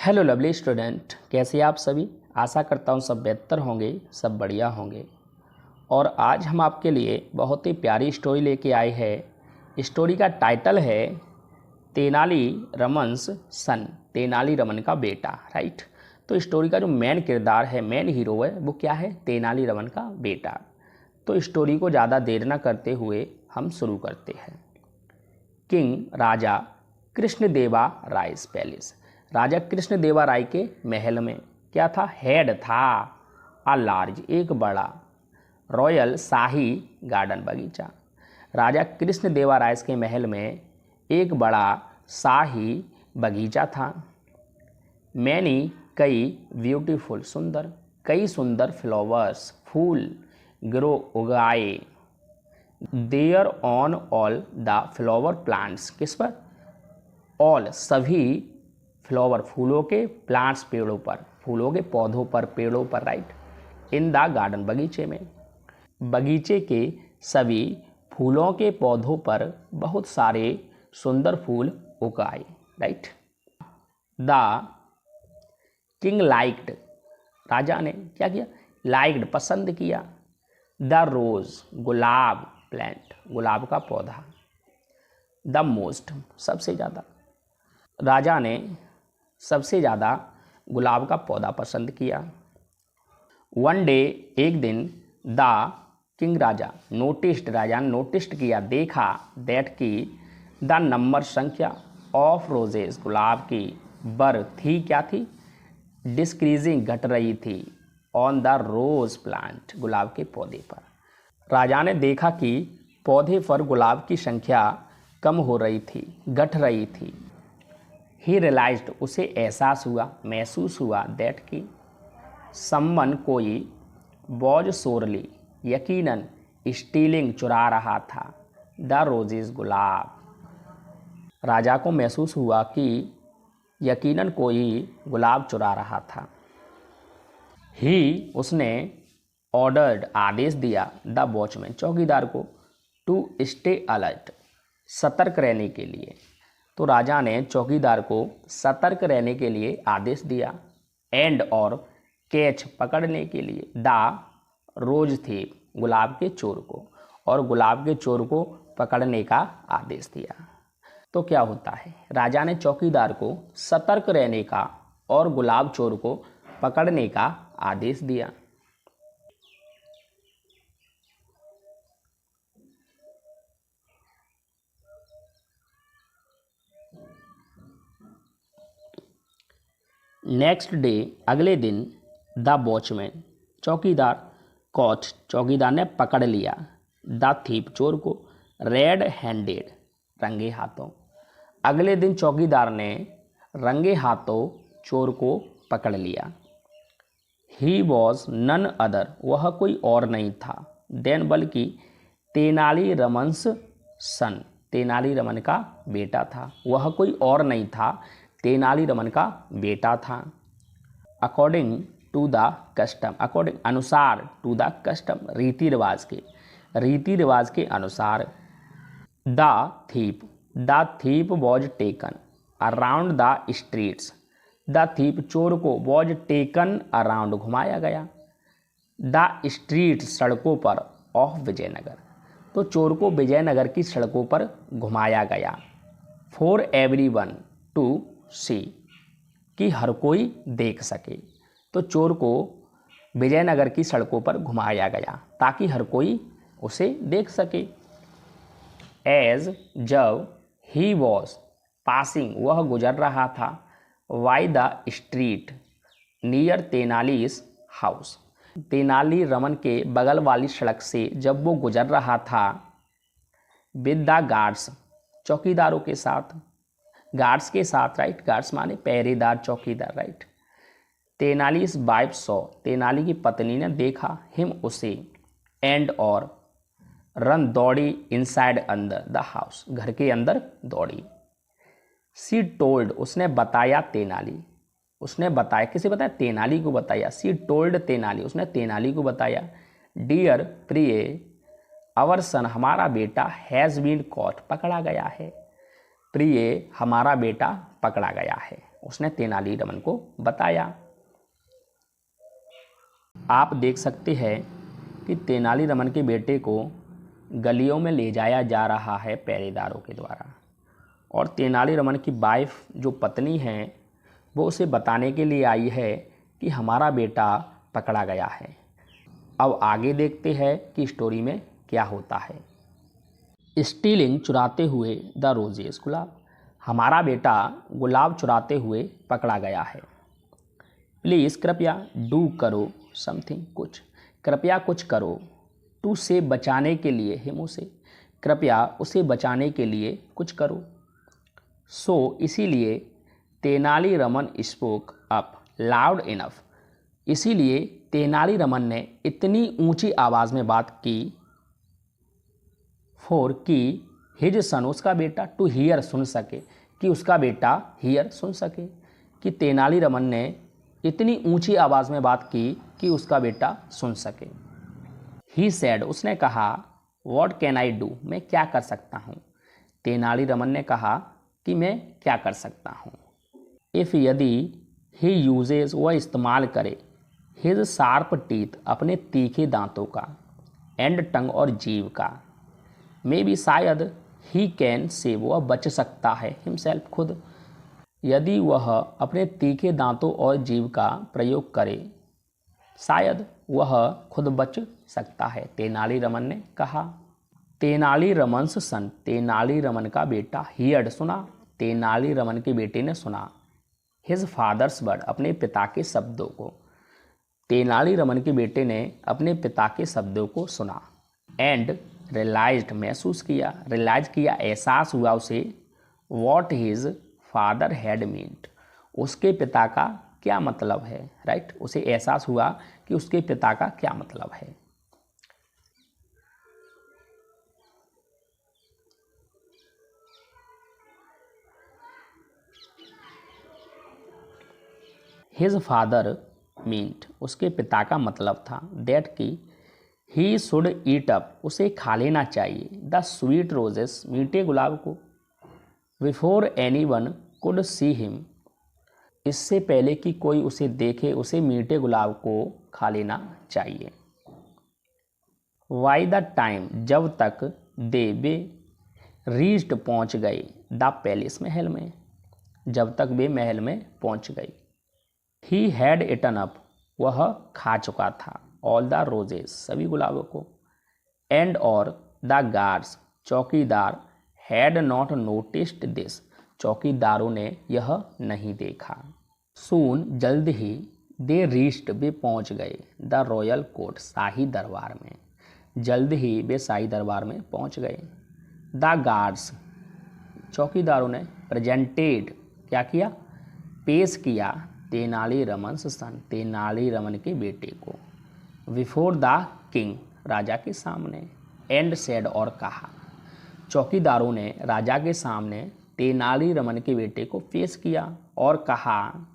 Hello lovely student, कैसे आप सभी। आशा करता हूँ सब बेहतर होंगे, सब बढ़िया होंगे। और आज हम आपके लिए बहुत ही प्यारी स्टोरी लेके आए हैं। स्टोरी का टाइटल है तेनाली रमन्स सन, तेनाली रमन का बेटा। राइट। तो स्टोरी का जो मेन किरदार है, मेन हीरो है, वो क्या है? तेनाली रमन का बेटा। तो स्टोरी को ज़्यादा देर न करते हुए हम शुरू करते हैं। किंग राजा कृष्णदेवा रायस पैलेस। राजा कृष्णदेवा राय के महल में क्या था? हेड था अ लार्ज, एक बड़ा रॉयल शाही गार्डन, बगीचा। राजा कृष्णदेवा राय के महल में एक बड़ा शाही बगीचा था। मैनी, कई, ब्यूटीफुल, सुंदर, कई सुंदर फ्लावर्स, फूल ग्रो उगाए। There on all the flower plants, किस पर? ऑल, सभी फ्लावर, फूलों के, प्लांट्स, पेड़ों पर, फूलों के पौधों पर, पेड़ों पर। राइट। इन द गार्डन, बगीचे में, बगीचे के सभी फूलों के पौधों पर बहुत सारे सुंदर फूल उगाए। राइट। द किंग लाइक्ड, राजा ने क्या किया? लाइक्ड, पसंद किया। द रोज, गुलाब प्लांट, गुलाब का पौधा। द मोस्ट, सबसे ज़्यादा, राजा ने सबसे ज़्यादा गुलाब का पौधा पसंद किया। वन डे, एक दिन, द किंग, राजा, नोटिस्ड, राजा ने नोटिस्ड किया, देखा, दैट की, द नंबर, संख्या, ऑफ रोजेस, गुलाब की, बर, थी, क्या थी? डिस्क्रीजिंग, घट रही थी, ऑन द रोज प्लांट, गुलाब के पौधे पर। राजा ने देखा कि पौधे पर गुलाब की संख्या कम हो रही थी, घट रही थी। ही रियलाइज्ड, उसे एहसास हुआ, महसूस हुआ, दैट की, समवन, कोई, वॉज सोरली, यकीनन, स्टीलिंग, चुरा रहा था, द रोजेस, गुलाब। राजा को महसूस हुआ कि यकीनन कोई गुलाब चुरा रहा था। ही, उसने, ऑर्डर्ड, आदेश दिया, द वॉचमैन, चौकीदार को, टू स्टे अलर्ट, सतर्क रहने के लिए। तो राजा ने चौकीदार को सतर्क रहने के लिए आदेश दिया। एंड, और, कैच, पकड़ने के लिए, द रोज थीफ, गुलाब के चोर को, और गुलाब के चोर को पकड़ने का आदेश दिया। तो क्या होता है? राजा ने चौकीदार को सतर्क रहने का और गुलाब चोर को पकड़ने का आदेश दिया। नेक्स्ट डे, अगले दिन, द वॉचमैन, चौकीदार, कॉट, चौकीदार ने पकड़ लिया, द थीप, चोर को, रेड हैंडेड, रंगे हाथों। अगले दिन चौकीदार ने रंगे हाथों चोर को पकड़ लिया। ही वॉज नन अदर, वह कोई और नहीं था, देन, बल्कि, तेनाली रमन्स सन, तेनाली रमन का बेटा था। वह कोई और नहीं था, तेनाली रमन का बेटा था। According to the custom, according, अनुसार, टू द कस्टम, रीति रिवाज के अनुसार। The thief was taken around the streets, the thief, चोर को, वॉज टेकन अराउंड, घुमाया गया, द स्ट्रीट, सड़कों पर, ऑफ विजयनगर, तो चोर को विजयनगर की सड़कों पर घुमाया गया। फॉर एवरीवन टू सी, कि हर कोई देख सके, तो चोर को विजयनगर की सड़कों पर घुमाया गया ताकि हर कोई उसे देख सके। एज, जब, ही वॉज पासिंग, वह गुजर रहा था, by the street, near Tenali's house, Tenali Raman के बगल वाली सड़क से जब वो गुजर रहा था, विद द गार्ड्स, चौकीदारों के साथ, गार्ड्स के साथ। राइट। गार्ड्स माने पहरेदार, चौकीदार। Right. Tenali's wife saw, Tenali की पत्नी ने देखा, हिम, उसे, एंड, और, रन, दौड़ी, इनसाइड, अंदर, द हाउस, घर के अंदर दौड़ी। सी टोल्ड, उसने बताया, तेनाली, उसने बताया, किसे बताया? तेनाली को बताया। सी टोल्ड तेनाली, उसने तेनाली को बताया, डियर, प्रिय, आवर सन, हमारा बेटा, हैज़ बीन कॉट, पकड़ा गया है। प्रिय, हमारा बेटा पकड़ा गया है। उसने तेनालीरामन को बताया। आप देख सकते हैं कि तेनालीरामन के बेटे को गलियों में ले जाया जा रहा है पहरेदारों के द्वारा, और तेनालीरामन की वाइफ जो पत्नी है वो उसे बताने के लिए आई है कि हमारा बेटा पकड़ा गया है। अब आगे देखते हैं कि स्टोरी में क्या होता है। स्टीलिंग चुराते हुए द रोजेस, गुलाब। हमारा बेटा गुलाब चुराते हुए पकड़ा गया है। प्लीज़ कृपया, डू करो समथिंग, कुछ, कृपया कुछ करो। टू से बचाने के लिए, हिम उसे, कृपया उसे बचाने के लिए कुछ करो। सो इसीलिए Tenali Raman spoke up loud enough, इसीलिए तेनालीरामन ने इतनी ऊंची आवाज़ में बात की, फॉर कि हिज सन, उसका बेटा, टू हियर, सुन सके, कि उसका बेटा हियर, सुन सके, कि तेनालीरामन ने इतनी ऊंची आवाज़ में बात की कि उसका बेटा सुन सके। ही सैड, उसने कहा, व्हाट कैन आई डू, मैं क्या कर सकता हूँ। तेनालीरामन ने कहा कि मैं क्या कर सकता हूँ। इफ़, यदि, ही यूजेस, वह इस्तेमाल करे, हिज शार्प टीथ, अपने तीखे दांतों का, एंड टंग, और जीव का, मे बी, शायद, ही कैन सेव, वह बच सकता है, हिमसेल्फ, खुद, यदि वह अपने तीखे दांतों और जीव का प्रयोग करे, शायद वह खुद बच सकता है, तेनालीरामन ने कहा। तेनालीरामन्स सन, तेनालीरामन का बेटा, हियर्ड, सुना, तेनालीरामन के बेटे ने सुना, हिज फादर्स वर्ड, अपने पिता के शब्दों को, तेनालीरामन के बेटे ने अपने पिता के शब्दों को सुना। एंड रियलाइज्ड, महसूस किया, रियलाइज किया, एहसास हुआ उसे, what his father had meant, उसके पिता का क्या मतलब है, राइट, उसे एहसास हुआ कि उसके पिता का क्या मतलब है। हिज फादर मीन्ट, उसके पिता का मतलब था, दैट की ही शुड ईट अप, उसे खा लेना चाहिए, द स्वीट रोजेस, मीठे गुलाब को, before any one could see him, इससे पहले कि कोई उसे देखे, उसे मीठे गुलाब को खा लेना चाहिए। वाई द टाइम, जब तक, दे, वे, रीच्ड, पहुंच गए, द पैलेस, महल में, जब तक वे महल में पहुंच गई। ही हैड इटन अप, वह खा चुका था, ऑल द रोजेस, सभी गुलाबों को, एंड, और, द गार्ड्स, चौकीदार, हैड नॉट नोटिस्ड दिस, चौकीदारों ने यह नहीं देखा। सून, जल्द ही, दे रीच्ड, वे पहुंच गए, द रॉयल कोर्ट, शाही दरबार में, जल्द ही वे शाही दरबार में पहुंच गए। द गार्ड्स, चौकीदारों ने, प्रेजेंटेड, क्या किया, पेश किया, तेनालीरामन्स सन, तेनालीरामन के बेटे को, बिफोर द किंग, राजा के सामने, एंड सेड, और कहा, चौकीदारों ने राजा के सामने तेनालीरामन के बेटे को पेश किया और कहा,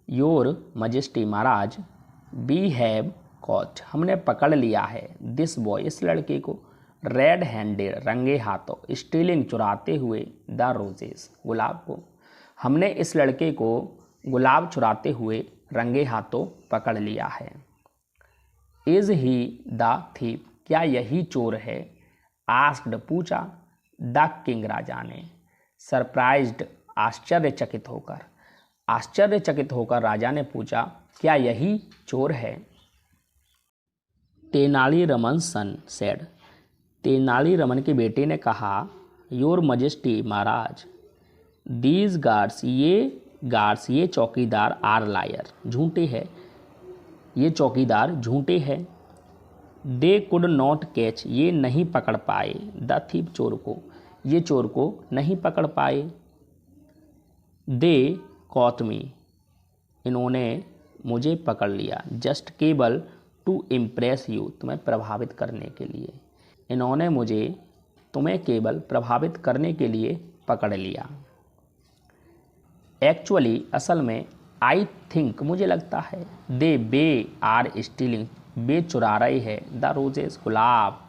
योर मजेस्टी, महाराज, वी हैव कॉट, हमने पकड़ लिया है, दिस बॉय, इस लड़के को, रेड हैंडेड, रंगे हाथों, स्टीलिंग, चुराते हुए, द रोजेस, गुलाब को, हमने इस लड़के को गुलाब चुराते हुए रंगे हाथों पकड़ लिया है। इज ही द थीफ, क्या यही चोर है, आस्क्ड, पूछा, द किंग, राजा ने, सरप्राइज्ड, आश्चर्यचकित होकर राजा ने पूछा, क्या यही चोर है। तेनालीरामन सन सेड, तेनालीरामन के बेटे ने कहा, your majesty, Maharaj, these guards, ये चौकीदार, आर लायर, झूठे हैं, ये चौकीदार झूठे हैं, दे कुड नॉट कैच, ये नहीं पकड़ पाए, द थीफ, चोर को, ये चोर को नहीं पकड़ पाए, दे कॉट मी, इन्होंने मुझे पकड़ लिया, जस्ट केवल टू इम्प्रेस यू, तुम्हें प्रभावित करने के लिए, इन्होंने मुझे तुम्हें केवल प्रभावित करने के लिए पकड़ लिया। एक्चुअली, असल में, आई थिंक, मुझे लगता है, दे, वे, आर स्टीलिंग, वे चुरा रहे हैं, द रोजेस, गुलाब,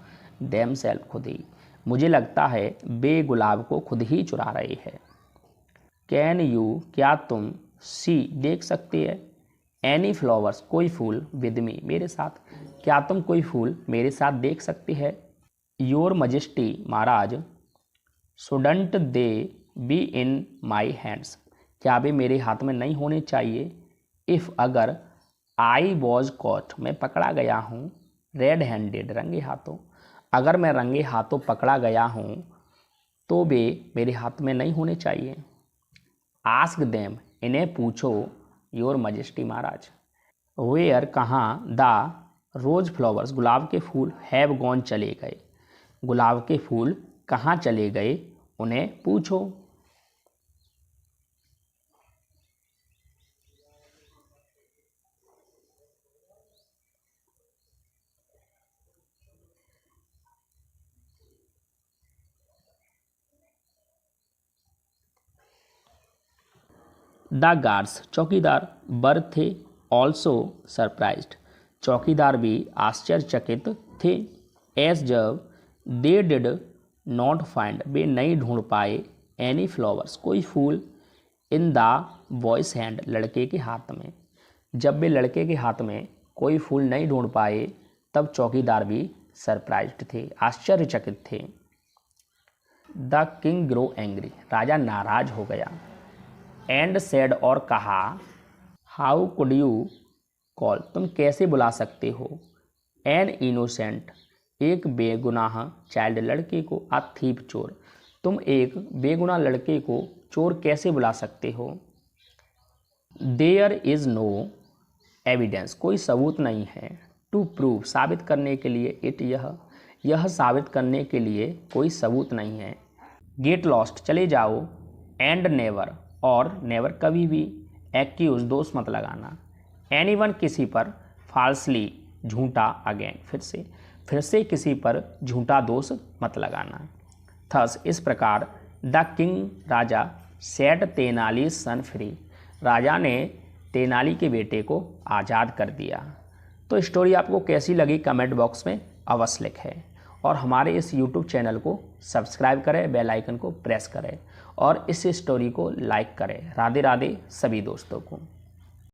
देमसेल्फ खुद ही। मुझे लगता है वे गुलाब को खुद ही चुरा रहे हैं। कैन यू क्या तुम सी देख सकती है, एनी फ्लावर्स कोई फूल विद मी मेरे साथ, क्या तुम कोई फूल मेरे साथ देख सकती है। Your majesty Maharaj shouldn't they be in my hands क्या वे मेरे हाथ में नहीं होने चाहिए। इफ़ अगर आई वॉज कॉट मैं पकड़ा गया हूँ, रेड हैंडेड रंगे हाथों, अगर मैं रंगे हाथों पकड़ा गया हूँ तो वे मेरे हाथ में नहीं होने चाहिए। आस्क देम इन्हें पूछो, योर मजेस्टी महाराज। वेयर कहाँ, द रोज फ्लावर्स गुलाब के फूल हैव गॉन चले गए, गुलाब के फूल कहाँ चले गए उन्हें पूछो। द गार्ड्स चौकीदार बर थे ऑल्सो सरप्राइज्ड चौकीदार भी आश्चर्यचकित थे। एज जब they did not find way नहीं ढूंढ पाए एनी फ्लावर्स कोई फूल इन द बॉयस हैंड लड़के के हाथ में, जब वे लड़के के हाथ में कोई फूल नहीं ढूंढ पाए तब चौकीदार भी सरप्राइज्ड थे आश्चर्यचकित थे। द किंग ग्रो एंग्री राजा नाराज हो गया। एंड सेड और कहा, हाउ कुड यू कॉल तुम कैसे बुला सकते हो, एन इनोसेंट एक बेगुनाह चाइल्ड लड़के को, अ थीप चोर तुम एक बेगुनाह लड़के को चोर कैसे बुला सकते हो। देयर इज़ नो एविडेंस कोई सबूत नहीं है, टू प्रूव साबित करने के लिए, इट यह साबित करने के लिए कोई सबूत नहीं है। गेट लॉस्ट चले जाओ, एंड नेवर और नेवर कभी भी, एक्यूज दोष मत लगाना, एनीवन किसी पर, फाल्सली झूठा, अगेन फिर से किसी पर झूठा दोष मत लगाना। थस इस प्रकार, the king raja set Tenali son free राजा ने तेनाली के बेटे को आज़ाद कर दिया। तो स्टोरी आपको कैसी लगी कमेंट बॉक्स में अवश्य लिखें और हमारे इस YouTube चैनल को सब्सक्राइब करें, बेल आइकन को प्रेस करें और इस स्टोरी को लाइक करें। राधे राधे सभी दोस्तों को।